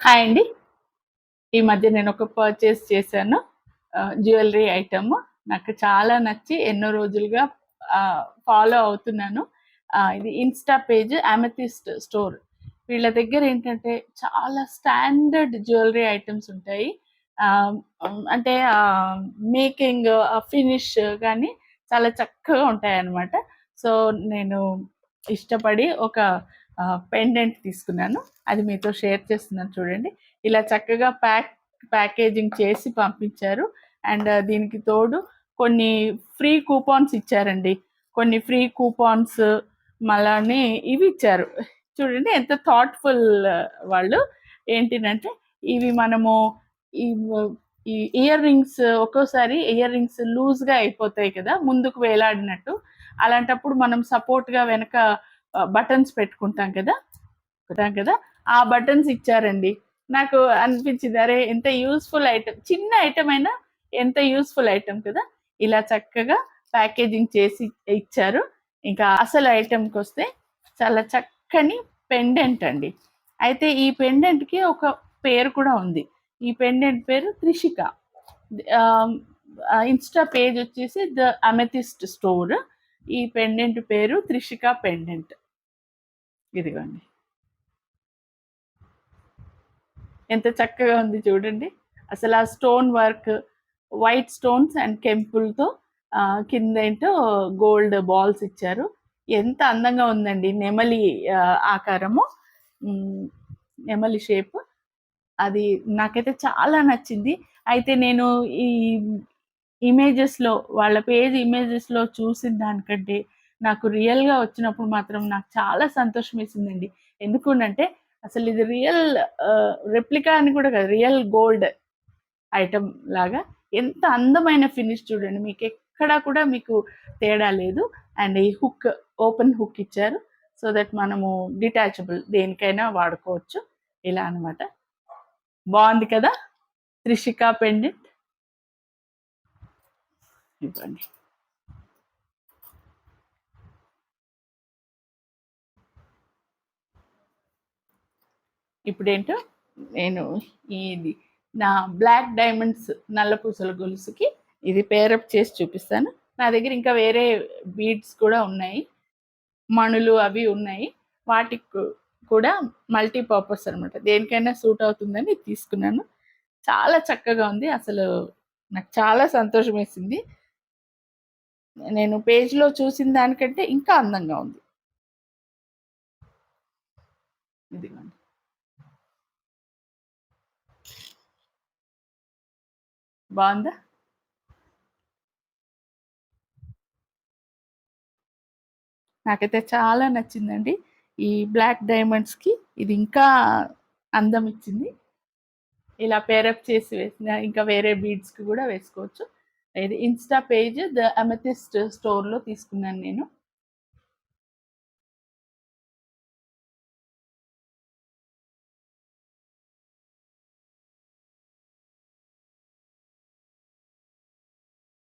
Hi అండి. ఈ మధ్య నేను ఒక పర్చేస్ చేశాను. Jewellery item. నాకు చాలా నచ్చి ఎన్నో రోజులుగా ఫాలో అవుతున్నాను. ఇది ఇన్‌స్టా పేజ్ అమెథిస్ట్ స్టోర్. వీళ్ళ దగ్గర ఏంటంటే చాలా స్టాండర్డ్ జ్యువెలరీ ఐటెమ్స్ ఉంటాయి. అంటే మేకింగ్, ఫినిష్ గానీ చాలా చక్కగా ఉంటాయన్నమాట. సో, నేను ఇష్టపడి ఒక పెండెంట్ తీసుకున్నాను. అది మీతో షేర్ చేస్తున్నాను చూడండి. ఇలా చక్కగా ప్యాకేజింగ్ చేసి పంపించారు. అండ్ దీనికి తోడు కొన్ని ఫ్రీ కూపాన్స్ ఇచ్చారండి. కొన్ని ఫ్రీ కూపాన్స్ మళ్ళాని ఇవి ఇచ్చారు. చూడండి ఎంత థాట్‌ఫుల్ వాళ్ళు. ఏంటిదంటే ఇవి మనము ఈ ఈ ఇయర్ రింగ్స్ ఒక్కోసారి ఇయర్ రింగ్స్ లూజ్‌గా అయిపోతాయి కదా! ముందుకు వేలాడినట్టు. అలాంటప్పుడు మనం సపోర్ట్‌గా వెనక బటన్స్ పెట్టుకుంటాం కదా! ఆ బటన్స్ ఇచ్చారండి. నాకు అనిపించింది అరే! ఎంత యూజ్‌ఫుల్ ఐటెమ్. చిన్న ఐటెమ్ అయినా ఎంత యూజ్‌ఫుల్ ఐటెమ్ కదా! ఇలా చక్కగా ప్యాకేజింగ్ చేసి ఇచ్చారు. ఇంకా అసలు ఐటెమ్‌కొస్తే చాలా చక్కని పెండెంట్ అండి. అయితే ఈ పెండెంట్‌కి ఒక పేరు కూడా ఉంది. ఈ పెండెంట్ పేరు త్రిషిక. ఆహ్, ఇన్‌స్టా పేజ్ వచ్చేసి ద అమెథిస్ట్ స్టోర్. ఈ పెండెంట్ పేరు త్రిషిక పెండెంట్. ఇదిగోండి. ఎంత చక్కగా ఉంది చూడండి. అసలు ఆ stone work, white stones and కెంపులతో కిందేంటో గోల్డ్ బాల్స్ ఇచ్చారు. ఎంత అందంగా ఉందండి. నెమలి ఆకారము. హ్మ్. నెమలి షేప్. అది నాకైతే చాలా నచ్చింది. అయితే నేను ఈ ఇమేజెస్‌లో వాళ్ళ పేజ్ ఇమేజెస్‌లో చూసిన దానికంటే నాకు రియల్‌గా వచ్చినప్పుడు మాత్రం నాకు చాలా సంతోషమేసిందండి. ఎందుకునంటే అసలు ఇది రియల్ రెప్లికా అని కూడా కాదు. రియల్ గోల్డ్ ఐటెమ్ లాగా ఎంత అందమైన ఫినిష్ చూడండి. మీకెక్కడా కూడా మీకు తేడా లేదు. అండ్ ఈ హుక్ ఓపెన్ హుక్ ఇచ్చారు. సో దట్ మనము డిటాచబుల్ దేనికైనా వాడుకోవచ్చు. ఇలా అనమాట. బావుంది కదా! త్రిషిక పెండెంట్. ఇవ్వండి. ఇప్పుడేంటో నేను ఇది నా బ్లాక్ డైమండ్స్ నల్ల పూసల గొలుసుకి ఇది పేరప్ చేసి చూపిస్తాను. నా దగ్గర ఇంకా వేరే బీడ్స్ కూడా ఉన్నాయి. మణులు అవి ఉన్నాయి. వాటికి కూడా మల్టీ పర్పస్ అనమాట. దేనికైనా సూట్ అవుతుందని ఇది తీసుకున్నాను. చాలా చక్కగా ఉంది. అసలు నాకు చాలా సంతోషమేసింది. నేను పేజ్‌లో చూసిన దానికంటే ఇంకా అందంగా ఉంది. ఇదిగోండి. బావుందా? నాకైతే చాలా నచ్చిందండి. ఈ బ్లాక్ డైమండ్స్‌కి ఇది ఇంకా అందం ఇచ్చింది. ఇలా పేరప్ చేసి వేసిన ఇంకా వేరే బీడ్స్‌కి గూడా వేసుకోవచ్చు. ఇది ఇన్‌స్టా పేజ్ ద అమెథిస్ట్ స్టోర్‌లో తీసుకున్నాను నేను.